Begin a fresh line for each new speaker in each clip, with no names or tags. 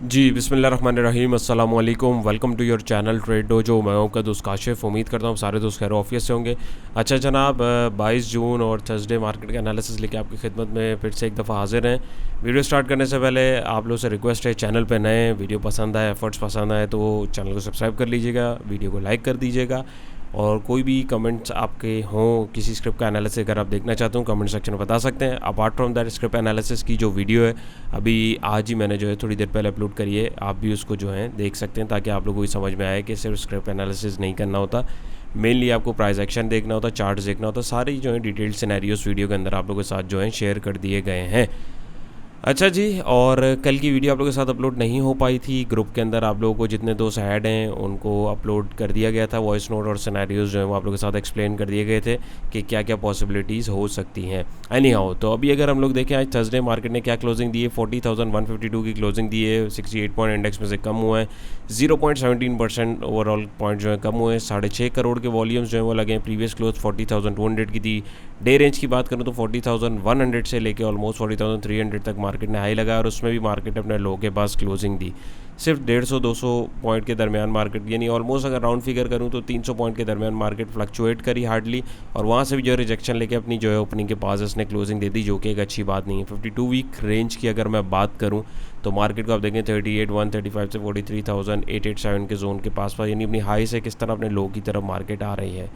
जी बिस्मिल्लाहिर्रहमानिर्रहीम अस्सलाम वालेकुम। Welcome to your channel trade dojo. मैं आपका दोस्त काशिफ। उम्मीद करता हूँ सारे दोस्त खैर ऑफिस से होंगे। अच्छा जनाब, 22 जून और थर्सडे मार्केट का एनालिसिस लेके आपकी खिदमत में फिर से एक दफ़ा हाजिर हैं। वीडियो स्टार्ट करने से पहले आप लोगों से रिक्वेस्ट है, चैनल पे नए, वीडियो पसंद आए, एफर्ट्स पसंद आए तो चैनल को सब्सक्राइब कर लीजिएगा, वीडियो को लाइक कर दीजिएगा। और कोई भी कमेंट्स आपके हों किसी स्क्रिप्ट का एनालिसिस अगर आप देखना चाहते हो कमेंट सेक्शन में बता सकते हैं। Apart from that script analysis की जो वीडियो है अभी आज ही मैंने जो है थोड़ी देर पहले अपलोड करी है, आप भी उसको जो है देख सकते हैं ताकि आप लोगों को भी समझ में आए कि सिर्फ स्क्रिप्ट एनालिसिस नहीं करना होता, मेनली आपको प्राइस एक्शन देखना होता, चार्ट्स देखना होता। सारी जो है डिटेल्ड सिनेरियोस वीडियो के अंदर आप लोगों के साथ जो है शेयर कर दिए गए हैं। अच्छा जी, और कल की वीडियो आप लोगों के साथ अपलोड नहीं हो पाई थी। ग्रुप के अंदर आप लोगों को जितने दोस्त ऐड हैं उनको अपलोड कर दिया गया था। वॉइस नोट और सिनेरियोज़ जो है वो आप लोगों के साथ एक्सप्लेन कर दिए गए थे कि क्या क्या पॉसिबिलिटीज़ हो सकती हैं। एनी हाउ, तो अभी अगर हम लोग देखें आज थर्सडे मार्केट ने क्या क्लोजिंग दी है, 40,152 की क्लोजिंग दी है। 68 पॉइंट इंडेक्स में से कम हुआ है, 0.17% ओवरऑल पॉइंट जो है कम हुए हैं। 6.5 करोड़ के वॉल्यूम्स जो है वो लगे हैं। प्रीवियस क्लोज 40,200 की थी। डे रेंज की बात करूँ तो 40,100 से लेके ऑलमोस्ट 40,300 तक मार्केट ने हाई लगाया और उसमें भी मार्केट अपने लो के पास क्लोजिंग दी। सिर्फ 150-200 पॉइंट के दरमियान मार्केट, यानी ऑलमोस्ट अगर राउंड फिगर करूँ तो 300 पॉइंट के दरमियान मार्केट फ्लक्चुएट करी हार्डली, और वहाँ से भी जो है रिजेक्शन लेके अपनी जो है ओपनिंग के पास इसने क्लोजिंग दे दी, जो कि एक अच्छी बात नहीं है। 52 वीक रेंज की अगर मैं बात करूँ तो मार्केट को आप देखें 38,135 से 43,887 के जोन के पास यानी अपनी हाई से किस तरह अपने लो की तरफ मार्केट आ रही है।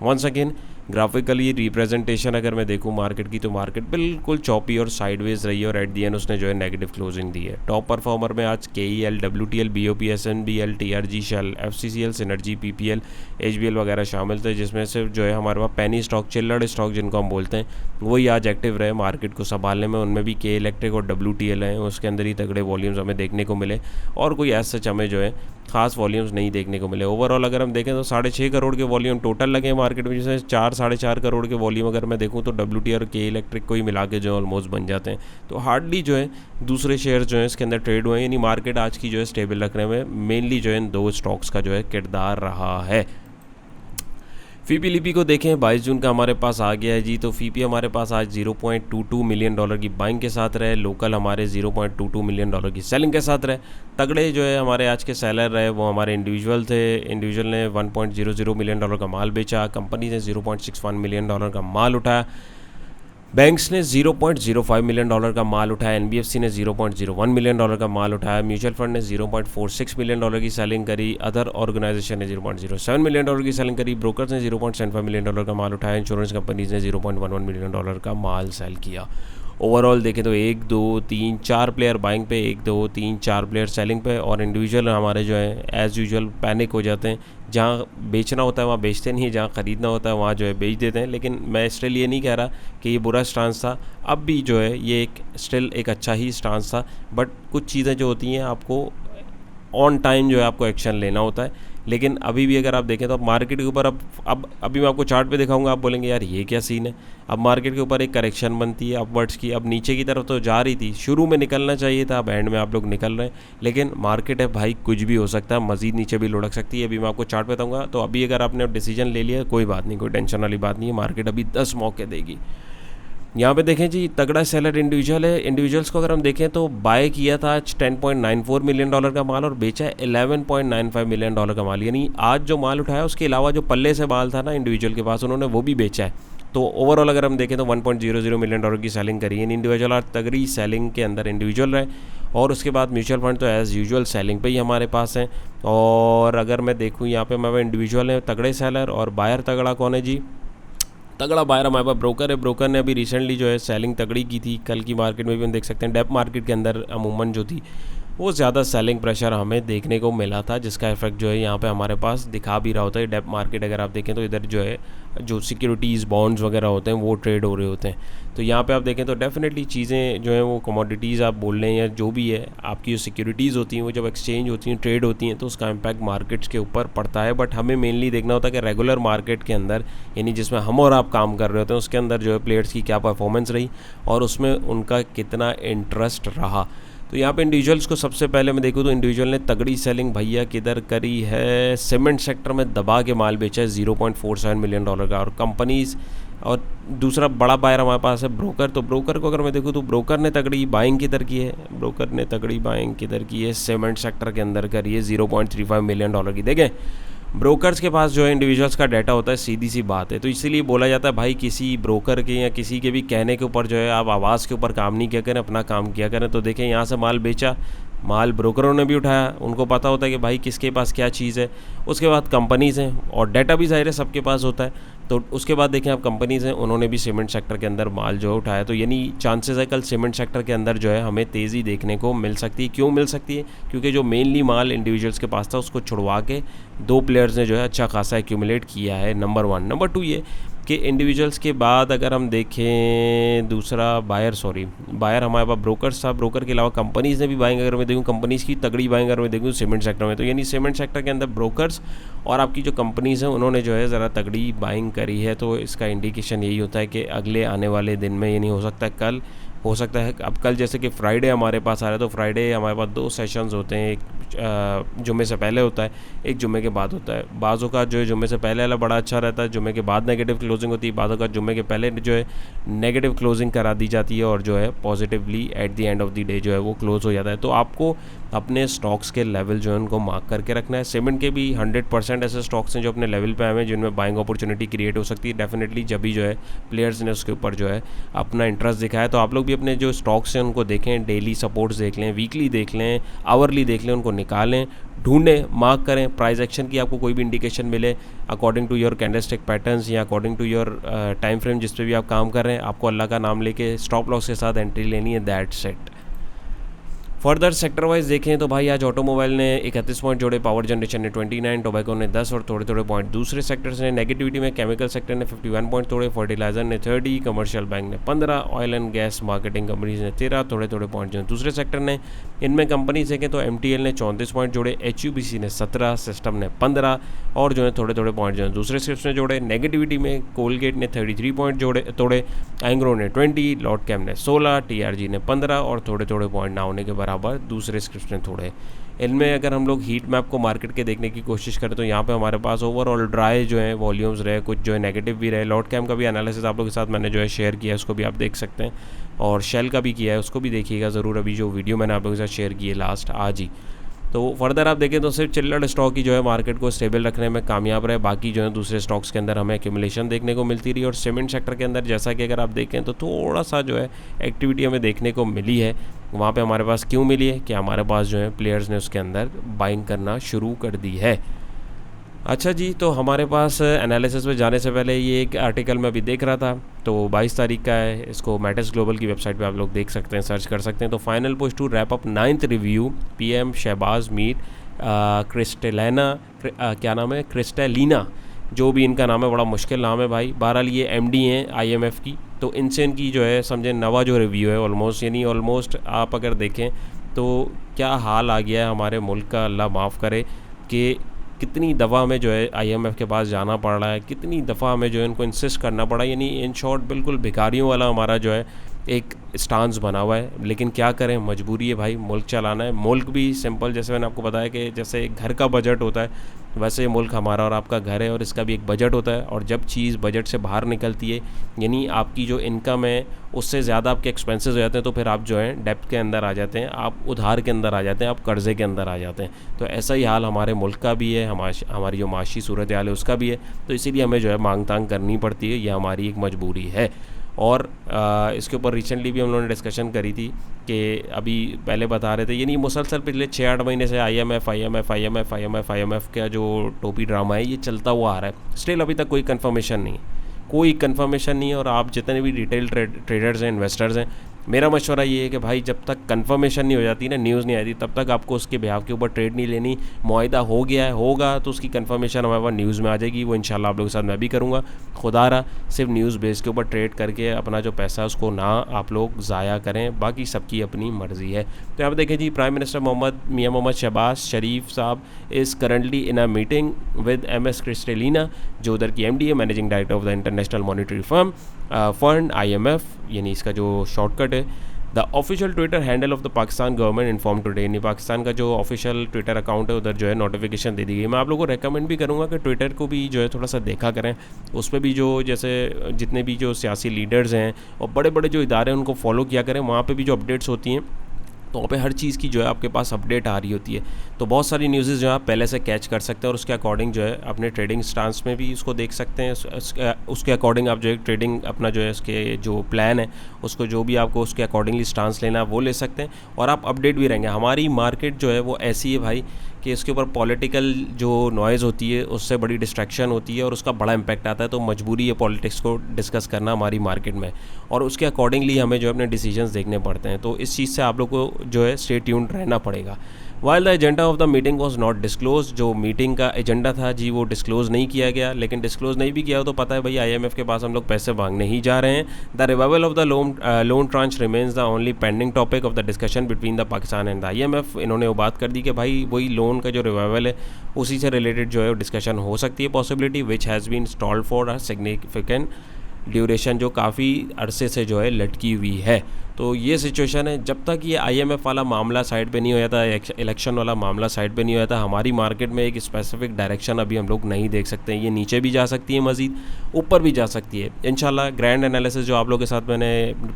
वंस अगेन ग्राफिकली रिप्रेजेंटेशन अगर मैं देखूँ मार्केट की तो मार्केट बिल्कुल चॉपी और साइडवेज रही है और एट दी एंड उसने जो है नेगेटिव क्लोजिंग दी है। टॉप परफॉर्मर में आज KEL, WTL, BOP, SNBL, TRG, Shell, FCCL, Synergy, PPL, HBL वगैरह शामिल थे, जिसमें से जो है हमारे पास पेनी स्टॉक, चिल्लर्ड स्टॉक जिनको हम बोलते हैं, वही आज एक्टिव रहे मार्केट को संभालने में। उनमें भी K इलेक्ट्रिक और WTL हैं, उसके अंदर ही तगड़े वॉल्यूम्स हमें देखने को मिले और कोई एज सच हमें जो है खास वॉल्यूम्स नहीं देखने को मिले। ओवरऑल अगर हम देखें तो 6.5 करोड़ के वॉल्यूम टोटल लगे मार्केट में, जिसमें 4-4.5 करोड़ के वॉल्यूम अगर मैं देखूं तो WT और K इलेक्ट्रिक को ही मिला के जो ऑलमोस्ट बन जाते हैं। तो हार्डली जो है दूसरे शेयर जो है इसके अंदर ट्रेड हुए हैं, यानी मार्केट आज की जो है स्टेबल रखने में मेनली जो है इन दो स्टॉक्स का जो है किरदार रहा है। फीपी लिपी को देखें 22 जून का हमारे पास आ गया है जी। तो फीपी हमारे पास आज $0.22 मिलियन की बाइंग के साथ रहे, लोकल हमारे $0.22 मिलियन की सेलिंग के साथ रहे। तगड़े जो है हमारे आज के सेलर रहे वो हमारे इंडिविजुअल थे। इंडिविजुअल ने $1.00 मिलियन का माल बेचा, कंपनी ने $0.61 मिलियन का माल उठाया, बैंक्स ने $0.05 मिलियन का माल उठाया, NBFC ने $0.01 मिलियन का माल उठाया, म्यूचुअल फंड ने $0.46 मिलियन की सेलिंग करी, अदर ऑर्गेनाइजेशन ने $0.07 मिलियन की सेलिंग करी, ब्रोकर्स ने $0.75 मिलियन का माल उठाया, इंश्योरेंस कंपनीज ने $0.11 मिलियन का माल सेल किया। ओवरऑल देखें तो 1 2 3 4 प्लेयर बाइंग पे, 1 2 3 4 प्लेयर सेलिंग पे, और इंडिविजुअल हमारे जो है एज़ यूजुअल पैनिक हो जाते हैं। जहाँ बेचना होता है वहाँ बेचते नहीं है, जहाँ ख़रीदना होता है वहाँ जो है बेच देते हैं। लेकिन मैं स्टिल ये नहीं कह रहा कि ये बुरा स्टांस था, अब भी जो है ये एक स्टिल एक अच्छा ही स्टांस था। बट कुछ चीज़ें जो होती हैं आपको ऑन टाइम जो है आपको एक्शन लेना होता है। लेकिन अभी भी अगर आप देखें तो अब मार्केट के ऊपर अब अभी मैं आपको चार्ट पे दिखाऊंगा, आप बोलेंगे यार ये क्या सीन है। अब मार्केट के ऊपर एक करेक्शन बनती है अपवर्ड्स की, अब नीचे की तरफ तो जा रही थी, शुरू में निकलना चाहिए था, अब एंड में आप लोग निकल रहे हैं। लेकिन मार्केट है भाई, कुछ भी हो सकता है, मज़ीद नीचे भी लुढ़क सकती है। अभी मैं आपको चार्ट बताऊँगा। तो अभी अगर आपने डिसीजन ले लिया कोई बात नहीं, कोई टेंशन वाली बात नहीं है, मार्केट अभी 10 मौके देगी। यहाँ पे देखें जी, तगड़ा सेलर इंडिविजुअल है। इंडिविजुअल्स को अगर हम देखें तो बाय किया था आज $10.94 मिलियन का माल और बेचा है $11.95 मिलियन का माल, यानी आज जो माल उठाया उसके अलावा जो पल्ले से माल था ना इंडिविजुअल के पास, उन्होंने वो भी बेचा है। तो ओवरऑल अगर हम देखें तो $1.00 मिलियन की सेलिंग करी है इंडिविजुअल, और तगड़ी सेलिंग के अंदर इंडिविजुअल रहे। और उसके बाद म्यूचुअल फंड तो एज़ यूजुअल सेलिंग पे ही हमारे पास हैं। और अगर मैं देखूँ यहाँ पे मैं इंडिविजुअल है तगड़े सेलर, और बायर तगड़ा कौन है जी, तगड़ा बायर हमारे पास ब्रोकर है। ब्रोकर ने अभी रिसेंटली जो है सेलिंग तगड़ी की थी, कल की मार्केट में भी हम देख सकते हैं। डेप मार्केट के अंदर अमूमन जो थी वो ज़्यादा सेलिंग प्रेशर हमें देखने को मिला था, जिसका इफेक्ट जो है यहाँ पे हमारे पास दिखा भी रहा होता है। डेप मार्केट अगर आप देखें तो इधर जो है जो सिक्योरिटीज़ बॉन्ड्स वगैरह होते हैं वो ट्रेड हो रहे होते हैं। तो यहाँ पे आप देखें तो डेफिनेटली चीज़ें जो हैं वो कमोडिटीज़ आप बोल रहे हैं या जो भी है, आपकी जो सिक्योरिटीज़ होती हैं वो जब एक्सचेंज होती हैं, ट्रेड होती हैं, तो उसका इम्पैक्ट मार्केट्स के ऊपर पड़ता है। बट हमें मेनली देखना होता है कि रेगुलर मार्केट के अंदर, यानी जिसमें हम और आप काम कर रहे होते हैं, उसके अंदर जो है प्लेयर्स की क्या परफॉर्मेंस रही और उसमें उनका कितना इंटरेस्ट रहा। तो यहाँ पे इंडिविजुअल्स को सबसे पहले मैं देखूँ तो इंडिविजुअल ने तगड़ी सेलिंग भैया किधर करी है, सीमेंट सेक्टर में दबा के माल बेचा है $0.47 मिलियन का, और कंपनीज़ और दूसरा बड़ा बायर हमारे पास है ब्रोकर। तो ब्रोकर को अगर मैं देखूँ तो ब्रोकर ने तगड़ी बाइंग किधर की है, ब्रोकर ने तगड़ी बाइंग किधर की है, सीमेंट सेक्टर के अंदर करी है $0.35 मिलियन की। देखें ब्रोकर्स के पास जो है इंडिविजुअल्स का डाटा होता है, सीधी सी बात है। तो इसीलिए बोला जाता है भाई किसी ब्रोकर के या किसी के भी कहने के ऊपर जो है आप आवाज़ के ऊपर काम नहीं किया करें, अपना काम किया करें। तो देखें यहाँ से माल बेचा, माल ब्रोकरों ने भी उठाया, उनको पता होता है कि भाई किसके पास क्या चीज़ है। उसके बाद कंपनीज़ हैं और डाटा भी ज़ाहिर है सबके पास होता है। तो उसके बाद देखें आप कंपनीज़ हैं, उन्होंने भी सीमेंट सेक्टर के अंदर माल जो है उठाया। तो यानी चांसेस है कल सीमेंट सेक्टर के अंदर जो है हमें तेज़ी देखने को मिल सकती है। क्यों मिल सकती है? क्योंकि जो मेनली माल इंडिविजुअल्स के पास था उसको छुड़वा के दो प्लेयर्स ने जो है अच्छा खासा एक्यूमुलेट किया है, नंबर 1। नंबर 2 ये कि इंडिविजुअल्स के बाद अगर हम देखें दूसरा बायर हमारे पास ब्रोकर्स था, ब्रोकर के अलावा कंपनीज़ ने भी बाइंग अगर मैं देखूँ, कंपनीज़ की तगड़ी बाइंग अगर मैं देखूँ सीमेंट सेक्टर में। तो यानी सीमेंट सेक्टर के अंदर ब्रोकर्स और आपकी जो कंपनीज़ हैं उन्होंने जो है ज़रा तगड़ी बाइंग करी है। तो इसका इंडिकेशन यही होता है कि अगले आने वाले दिन में, ये नहीं हो सकता कल, हो सकता है अब कल, जैसे कि फ्राइडे हमारे पास आ रहा है। तो फ्राइडे हमारे पास 2 सेशंस होते हैं, एक जुम्मे से पहले होता है, एक जुम्मे के बाद होता है। बाज़ों का जो है जुम्मे से पहले वाला बड़ा अच्छा रहता है, जुम्मे के बाद नेगेटिव क्लोजिंग होती है। बाज़ों का जुम्मे के पहले जो है नेगेटिव क्लोजिंग करा दी जाती है और जो है positively at the end of the day जो है वो क्लोज़ हो जाता है। तो आपको अपने स्टॉक्स के लेवल जो है उनको मार्क करके रखना है। सीमेंट के भी 100% ऐसे स्टॉक्स हैं जो अपने लेवल पे आए हैं जिनमें बाइंग अपॉर्चुनिटी क्रिएट हो सकती है डेफिनेटली, जब भी जो है प्लेयर्स ने उसके ऊपर जो है अपना इंटरेस्ट दिखाया। तो आप लोग भी अपने जो स्टॉक्स हैं उनको देखें, डेली सपोर्ट्स देख लें, वीकली देख लें, आवरली देख लें, उनको निकालें, ढूंढें, मार्क करें। प्राइस एक्शन की आपको कोई भी इंडिकेशन मिले according to your candlestick patterns या according to your time frame जिस पे भी आप काम कर रहे हैं, आपको अल्लाह का नाम लेके स्टॉप लॉस के साथ एंट्री लेनी है, that's it. Further sector wise देखें तो भाई आज ऑटोमोबाइल ने 31 पॉइंट जोड़े, पावर जनरेशन ने 29, टोबैको ने 10 और थोड़े थोड़े पॉइंट दूसरे सेक्टर्स ने। नेगेटिविटी में केमिकल सेक्टर ने 51 पॉइंट तोड़े, फर्टिलाइजर ने 30, कमर्शियल बैंक ने 15, oil and gas marketing companies ने 13, थोड़े थोड़े पॉइंट जो दूसरे सेक्टर ने। इनमें कंपनीज देखें तो MTL ने 34 पॉइंट जोड़े, HUBC ने 17, सिस्टम ने 15 और जो है थोड़े थोड़े पॉइंट जो है दूसरे स्क्रिप्ट ने जोड़े। नेगेटिविटी में कोलगेट ने 33 पॉइंट तोड़े, एंग्रो ने 20, लॉर्ड कैम ने 16, TRG ने 15 और थोड़े थोड़े पॉइंट ना होने के बराबर दूसरे स्क्रिप्ट ने थोड़े। इनमें अगर हम लोग हीट मैप को मार्केट के देखने की कोशिश करें तो यहाँ पे हमारे पास ओवरऑल ड्राई जो है वॉल्यूम्स रहे, कुछ जो है नेगेटिव भी रहे। लॉर्ड कैम का भी एनालिसिस आप लोग के साथ मैंने जो है शेयर किया है, उसको भी आप देख सकते हैं, और शेल का भी किया है, उसको भी देखिएगा ज़रूर, अभी जो वीडियो मैंने आप लोगों के साथ शेयर की है लास्ट आज ही। तो फर्दर आप देखें तो सिर्फ चिल्लर स्टॉक ही जो है मार्केट को स्टेबल रखने में कामयाब रहे, बाकी जो है दूसरे स्टॉक्स के अंदर हमें एक्यूमुलेशन देखने को मिलती रही। और सीमेंट सेक्टर के अंदर जैसा कि अगर आप देखें तो थोड़ा सा जो है एक्टिविटी हमें देखने को मिली है। वहाँ पे हमारे पास क्यों मिली है कि हमारे पास जो है प्लेयर्स ने उसके अंदर बाइंग करना शुरू कर दी है। अच्छा जी, तो हमारे पास एनालिसिस में जाने से पहले ये एक आर्टिकल मैं अभी देख रहा था, तो 22 तारीख का है, इसको मैटिस ग्लोबल की वेबसाइट पे आप लोग देख सकते हैं, सर्च कर सकते हैं। तो final push to wrap up 9th review PM Shahbaz Mir क्या नाम है, क्रिस्टेलिना, जो भी इनका नाम है, बड़ा मुश्किल नाम है भाई। बहरहाल ये MD हैं IMF की, तो इनसे इनकी जो है समझे नवा जो रिव्यू है ऑलमोस्ट, यानी ऑलमोस्ट आप अगर देखें तो क्या हाल आ गया है हमारे मुल्क का, अल्लाह माफ़ करे, कि कितनी दफ़ा हमें जो है IMF के पास जाना पड़ रहा है, कितनी दफ़ा हमें जो है इनको इंसिस्ट करना पड़ा, यानी इन शॉर्ट बिल्कुल भिखारियों वाला हमारा जो है एक स्टांस बना हुआ है। लेकिन क्या करें, मजबूरी है भाई, मुल्क चलाना है। मुल्क भी सिंपल, जैसे मैंने आपको बताया कि जैसे घर का बजट होता है, वैसे मुल्क हमारा और आपका घर है और इसका भी एक बजट होता है। और जब चीज़ बजट से बाहर निकलती है, यानी आपकी जो इनकम है उससे ज़्यादा आपके एक्सपेंसेस हो जाते हैं, तो फिर आप जो है डेप्ट के अंदर आ जाते हैं, आप उधार के अंदर आ जाते हैं, आप कर्ज़े के अंदर आ जाते हैं। तो ऐसा ही हाल हमारे मुल्क का भी है, हमारी जो माशी सूरत हाल है उसका भी है। तो इसीलिए हमें जो है मांग तांग करनी पड़ती है, ये हमारी एक मजबूरी है। और इसके ऊपर रिसेंटली भी हम लोगों ने डिस्कशन करी थी कि अभी पहले बता रहे थे, यानी मुसलसल पिछले 6-8 महीने से IMF का जो टोपी ड्रामा है ये चलता हुआ आ रहा है। स्टिल अभी तक कोई कंफर्मेशन नहीं है, कोई कंफर्मेशन नहीं है। और आप जितने भी रिटेल ट्रेडर्स हैं, इन्वेस्टर्स हैं, मेरा मशवरा ये है कि भाई जब तक कंफर्मेशन नहीं हो जाती ना, न्यूज़ नहीं आती, तब तक आपको उसके बिहाफ के ऊपर ट्रेड नहीं लेनी। मुआहिदा हो गया है, होगा तो उसकी कंफर्मेशन हमारे पास न्यूज़ में आ जाएगी, वो इंशाल्लाह आप लोगों के साथ मैं भी करूँगा। खुदा रहा सिर्फ न्यूज़ बेस के ऊपर ट्रेड करके अपना जो पैसा है उसको ना आप लोग ज़ाया करें, बाकी सबकी अपनी मर्ज़ी है। तो यहाँ पर देखें जी, प्राइम मिनिस्टर मियां मोहम्मद शहबाज शरीफ साहब is currently in a meeting with MS Kristalina, जो उधर की MD है, managing director of the international monetary fund IMF, यानी इसका जो शॉर्टकट है। The official Twitter handle of the Pakistan government inform today, यानी पाकिस्तान का जो ऑफिशियल ट्विटर अकाउंट है उधर जो है नोटिफिकेशन दे दी गई। मैं आप लोगों को रेकमेंड भी करूँगा कि ट्विटर को भी जो है थोड़ा सा देखा करें, उस पर भी जो जैसे जितने भी जो सियासी लीडर्स हैं और बड़े बड़े जो इदारे हैं उनको फॉलो किया करें, वहाँ पर भी जो अपडेट्स होती हैं तो वहाँ पे हर चीज़ की जो है आपके पास अपडेट आ रही होती है। तो बहुत सारी न्यूज़ जो है आप पहले से कैच कर सकते हैं और उसके अकॉर्डिंग जो है अपने ट्रेडिंग स्टांस में भी उसको देख सकते हैं। उसके अकॉर्डिंग आप जो है ट्रेडिंग अपना जो है उसके जो प्लान है उसको जो भी आपको उसके अकॉर्डिंगली स्टांस लेना है वो ले सकते हैं और आप अपडेट भी रहेंगे। हमारी मार्केट जो है वो ऐसी है भाई कि इसके ऊपर पॉलिटिकल जो नॉइज़ होती है उससे बड़ी डिस्ट्रैक्शन होती है और उसका बड़ा इम्पैक्ट आता है। तो मजबूरी है पॉलिटिक्स को डिस्कस करना हमारी मार्केट में और उसके अकॉर्डिंगली हमें जो अपने डिसीजंस देखने पड़ते हैं। तो इस चीज़ से आप लोग को जो है स्टे ट्यून्ड रहना पड़ेगा। While the agenda of the meeting was not disclose, जो मीटिंग का एजेंडा था जी वो डिस्क्लोज़ नहीं किया गया, लेकिन डिस्क्लोज़ नहीं भी किया तो पता है भाई IMF के पास हम लोग पैसे मांगने ही जा रहे हैं। The revival of the loan tranche remains the only pending topic of the discussion between the Pakistan and the IMF। इन्होंने वो बात कर दी कि भाई वही लोन का जो रिवाइवल है उसी से रिलेटेड जो है डिस्कशन हो सकती है, possibility which has been stalled for a significant duration, जो काफ़ी अरसे से जो है लटकी हुई है। तो ये सिचुएशन है, जब तक ये IMF वाला मामला साइड पे नहीं हो जाता, इलेक्शन वाला मामला साइड पे नहीं हो जाता, हमारी मार्केट में एक स्पेसिफिक डायरेक्शन अभी हम लोग नहीं देख सकते हैं। ये नीचे भी जा सकती है, मज़ीद ऊपर भी जा सकती है। इंशाल्लाह ग्रैंड एनालिसिस जो आप लोगों के साथ मैंने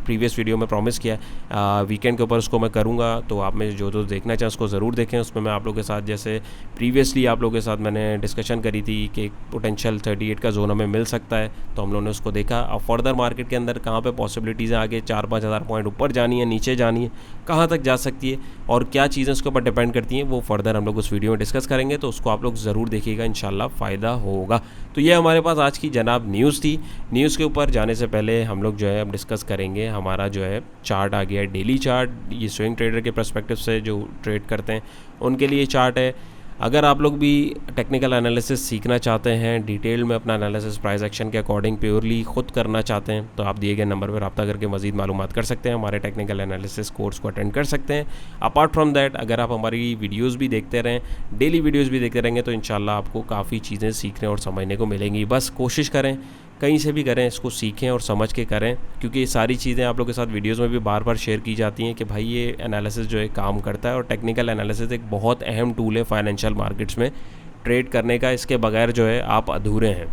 प्रीवियस वीडियो में प्रॉमिस किया वीकेंड के ऊपर उसको मैं करूँगा, तो आप में जो देखना चाहें उसको ज़रूर देखें। उसमें मैं आप लोगों के साथ जैसे प्रीवियसली आप लोगों के साथ मैंने डिस्कशन करी थी कि पोटेंशियल 38 का जोन हमें मिल सकता है, तो हम लोगों ने उसको देखा। अब फर्दर मार्केट के अंदर कहाँ पे पॉसिबिलिटीज़ हैं, आगे 4-5 हज़ार पॉइंट ऊपर जानी है, नीचे जानी है, कहाँ तक जा सकती है और क्या चीज़ें उसके ऊपर डिपेंड करती हैं, वो फर्दर हम लोग उस वीडियो में डिस्कस करेंगे। तो उसको आप लोग ज़रूर देखिएगा, इंशाल्लाह फ़ायदा होगा। तो ये हमारे पास आज की जनाब न्यूज़ थी। न्यूज़ के ऊपर जाने से पहले हम लोग जो है अब डिस्कस करेंगे हमारा जो है चार्ट आ गया है, डेली चार्ट। ये स्विंग ट्रेडर के पर्सपेक्टिव से जो ट्रेड करते हैं उनके लिए चार्ट है। अगर आप लोग भी टेक्निकल एनालिसिस सीखना चाहते हैं, डिटेल में अपना एनालिसिस प्राइस एक्शन के अकॉर्डिंग प्योरली खुद करना चाहते हैं, तो आप दिए गए नंबर पर रब्ता करके मज़ीद मालूमात कर सकते हैं, हमारे टेक्निकल एनालिसिस कोर्स को अटेंड कर सकते हैं। अपार्ट फ्रॉम दैट अगर आप हमारी वीडियोज़ भी देखते रहें, डेली वीडियोज़ भी देखते रहेंगे, तो इंशाल्लाह आपको काफ़ी चीज़ें सीखने और समझने को मिलेंगी। बस कोशिश करें कहीं से भी करें, इसको सीखें और समझ के करें, क्योंकि ये सारी चीज़ें आप लोगों के साथ वीडियोस में भी बार बार शेयर की जाती हैं कि भाई ये एनालिसिस जो है काम करता है। और टेक्निकल एनालिसिस एक बहुत अहम टूल है फाइनेंशियल मार्केट्स में ट्रेड करने का, इसके बगैर जो है आप अधूरे हैं।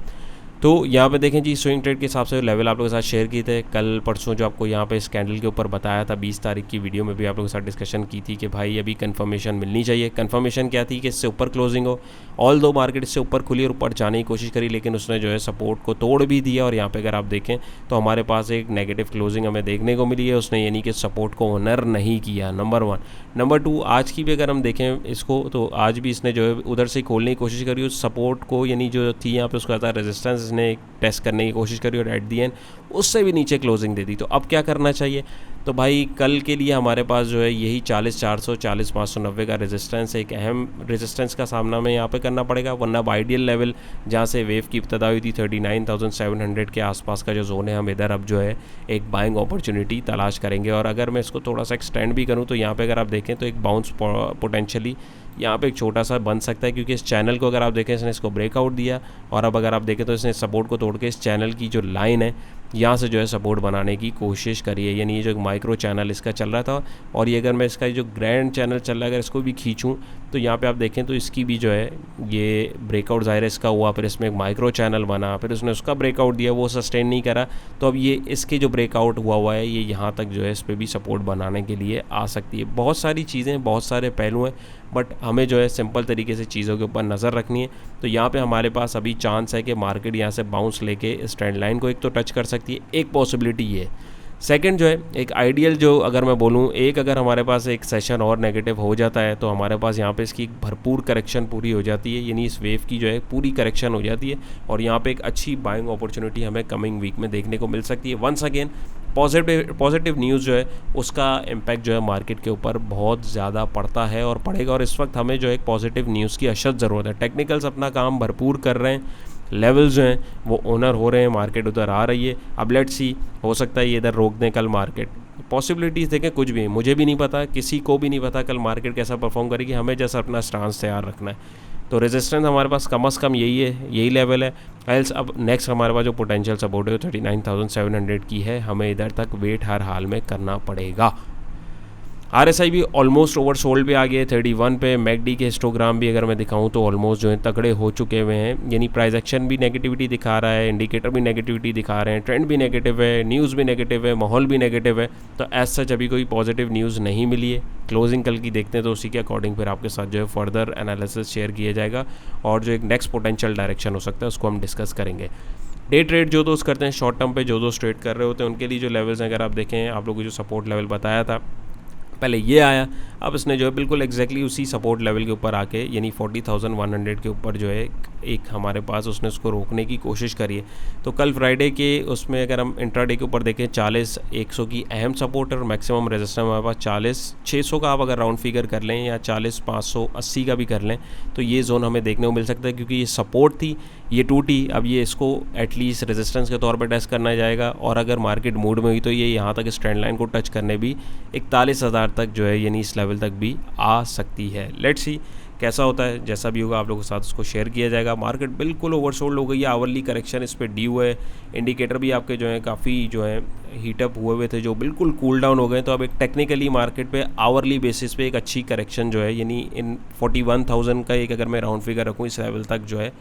तो यहाँ पे देखें जी, स्विंग ट्रेड के हिसाब से लेवल आप लोगों के साथ शेयर किए थे कल परसों, जो आपको यहाँ पे इस कैंडल के ऊपर बताया था 20 तारीख की वीडियो में भी आप लोगों के साथ डिस्कशन की थी कि भाई अभी कंफर्मेशन मिलनी चाहिए। कंफर्मेशन क्या थी कि इससे ऊपर क्लोजिंग हो, ऑल दो मार्केट इससे ऊपर खुली और ऊपर जाने की कोशिश करी, लेकिन उसने जो है सपोर्ट को तोड़ भी दिया। और यहाँ पे अगर आप देखें तो हमारे पास एक नेगेटिव क्लोजिंग हमें देखने को मिली है, उसने यानी कि सपोर्ट को ऑनर नहीं किया, नंबर 1। नंबर 2, आज की भी अगर हम देखें इसको, तो आज भी इसने जो है उधर से खोलने की कोशिश करी उस सपोर्ट को, यानी जो थी यहाँ पे उसका था रेजिस्टेंस, इसने टेस्ट करने की कोशिश करी और एट दी एंड उससे भी नीचे क्लोजिंग दे दी। तो अब क्या करना चाहिए, तो भाई कल के लिए हमारे पास जो है यही 40,400 40,590 का रेजिस्टेंस, एक अहम रेजिस्टेंस का सामना में यहाँ पे करना पड़ेगा। वरना अब आइडियल लेवल जहाँ से वेव की इब्तदा हुई थी 39,700 के आसपास का जो जोन है, हम इधर अब जो है एक बाइंग अपॉर्चुनिटी तलाश करेंगे। और अगर मैं इसको थोड़ा सा एक्सटेंड भी करूँ तो यहाँ पे अगर आप देखें तो एक बाउंस पोटेंशियली यहाँ पे एक छोटा सा बन सकता है, क्योंकि इस चैनल को अगर आप देखें इसने इसको ब्रेकआउट दिया और अब अगर आप देखें तो इसने सपोर्ट को तोड़ के इस चैनल की जो लाइन है यहाँ से जो है सपोर्ट बनाने की कोशिश करी है। यानी ये जो माइक्रो चैनल इसका चल रहा था, और ये अगर मैं इसका जो ग्रैंड चैनल चल रहा है अगर इसको भी खींचूँ तो यहाँ पे आप देखें तो इसकी भी जो है ये ब्रेकआउट ज़ाहिर है इसका हुआ, फिर इसमें एक माइक्रो चैनल बना, फिर उसने उसका ब्रेकआउट दिया, वो सस्टेन नहीं करा, तो अब ये इसके जो ब्रेकआउट हुआ है ये यहाँ तक जो है इस पर भी सपोर्ट बनाने के लिए आ सकती है। बहुत सारी चीज़ें, बहुत सारे पहलू हैं, बट हमें जो है सिंपल तरीके से चीज़ों के ऊपर नज़र रखनी है। तो यहाँ पे हमारे पास अभी चांस है कि मार्केट यहाँ से बाउंस लेके इस ट्रेंड लाइन को एक तो टच कर सकती है, एक पॉसिबिलिटी ये। सेकंड जो है एक आइडियल जो अगर मैं बोलूँ, एक अगर हमारे पास एक सेशन और नेगेटिव हो जाता है तो हमारे पास यहाँ पे इसकी भरपूर करेक्शन पूरी हो जाती है, यानी इस वेव की जो है पूरी करेक्शन हो जाती है और यहाँ पे एक अच्छी बाइंग अपॉर्चुनिटी हमें कमिंग वीक में देखने को मिल सकती है। वंस अगेन पॉजिटिव न्यूज़ जो है उसका इम्पैक्ट जो है मार्केट के ऊपर बहुत ज़्यादा पड़ता है और पड़ेगा, और इस वक्त हमें जो है पॉजिटिव न्यूज़ की अशद ज़रूरत है। टेक्निकल्स अपना काम भरपूर कर रहे हैं, लेवल्स जो हैं वो ओनर हो रहे हैं, मार्केट उधर आ रही है। अब लेट्स सी, हो सकता है ये इधर रोक दें कल मार्केट, पॉसिबिलिटीज़ देखें कुछ भी, मुझे भी नहीं पता, किसी को भी नहीं पता कल मार्केट कैसा परफॉर्म करेगी, हमें जैसा अपना स्टांस तैयार रखना है। तो रेजिस्टेंस हमारे पास कम से कम यही है, यही लेवल है। एल्स अब नेक्स्ट हमारे पास जो पोटेंशियल सपोर्ट है 39,700 की है, हमें इधर तक वेट हर हाल में करना पड़ेगा। RSI भी ऑलमोस्ट ओवरसोल्ड पे आ गया है 31 पे। मैकडी के हिस्टोग्राम भी अगर मैं दिखाऊं तो ऑलमोस्ट जो है तगड़े हो चुके हुए हैं, यानी प्राइस एक्शन भी नेगेटिविटी दिखा रहा है, इंडिकेटर भी नेगेटिविटी दिखा रहे हैं, ट्रेंड भी नेगेटिव है, न्यूज़ भी नेगेटिव है, माहौल भी नेगेटिव है। तो एज सच अभी कोई पॉजिटिव न्यूज़ नहीं मिली है। क्लोजिंग कल की देखते हैं तो उसी के अकॉर्डिंग फिर आपके साथ जो है फर्दर एनालिसिस शेयर किया जाएगा और जो एक नेक्स्ट पोटेंशियल डायरेक्शन हो सकता है उसको हम डिस्कस करेंगे। डे ट्रेड जो दोस्त करते हैं शॉर्ट टर्म पे, जो दोस्त ट्रेड कर रहे होते हैं, उनके लिए जो लेवल्स हैं अगर आप देखें, आप लोगों को जो सपोर्ट लेवल बताया था पहले ये आया, अब इसने जो है बिल्कुल एग्जैक्टली उसी सपोर्ट लेवल के ऊपर आके यानी 40,100 के ऊपर जो है एक हमारे पास उसने उसको रोकने की कोशिश करी है। तो कल फ्राइडे के उसमें अगर हम इंट्राडे के ऊपर देखें 40,100 की अहम सपोर्ट और मैक्सिमम रेजिस्टेंस हमारे पास 40,600 का आप अगर राउंड फिगर कर लें या 40,580 का भी कर लें तो ये जोन हमें देखने को मिल सकता है, क्योंकि ये सपोर्ट थी, ये टूटी, अब ये इसको एटलीस्ट रेजिस्टेंस के तौर पर टेस्ट करना जाएगा और अगर मार्केट मूड में हुई तो ये यहाँ तक इस ट्रेंड लाइन को टच करने भी 41,000 तक जो है यानी इस लेवल तक भी आ सकती है। लेट्स सी कैसा होता है, जैसा भी होगा आप लोगों के साथ उसको शेयर किया जाएगा। मार्केट बिल्कुल ओवरसोल्ड हो गई है, आवरली करेक्शन इस पर ड्यू है, इंडिकेटर भी आपके जो है काफ़ी जो है हीटअप हुए थे जो बिल्कुल कूल डाउन हो गए। तो अब एक टेक्निकली मार्केट पे आवरली बेसिस पे एक अच्छी करेक्शन जो है यानी इन 41,000 का एक अगर मैं राउंड फिगर रखूँ इस लेवल तक जो है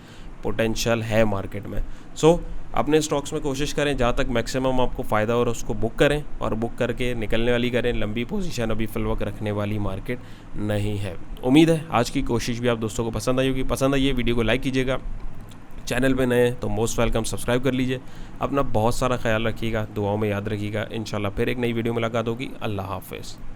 पोटेंशियल है मार्केट में। सो अपने स्टॉक्स में कोशिश करें जहाँ तक मैक्सिमम आपको फ़ायदा हो उसको बुक करें और बुक करके निकलने वाली करें। लंबी पोजीशन अभी फिलवक रखने वाली मार्केट नहीं है। उम्मीद है आज की कोशिश भी आप दोस्तों को पसंद आई होगी। पसंद आई वीडियो को लाइक कीजिएगा, चैनल पे नए तो मोस्ट वेलकम सब्सक्राइब कर लीजिए। अपना बहुत सारा ख्याल रखिएगा, दुआओं में याद रखिएगा। इंशाल्लाह फिर एक नई वीडियो मुलाकात होगी। अल्लाह हाफ़िज़।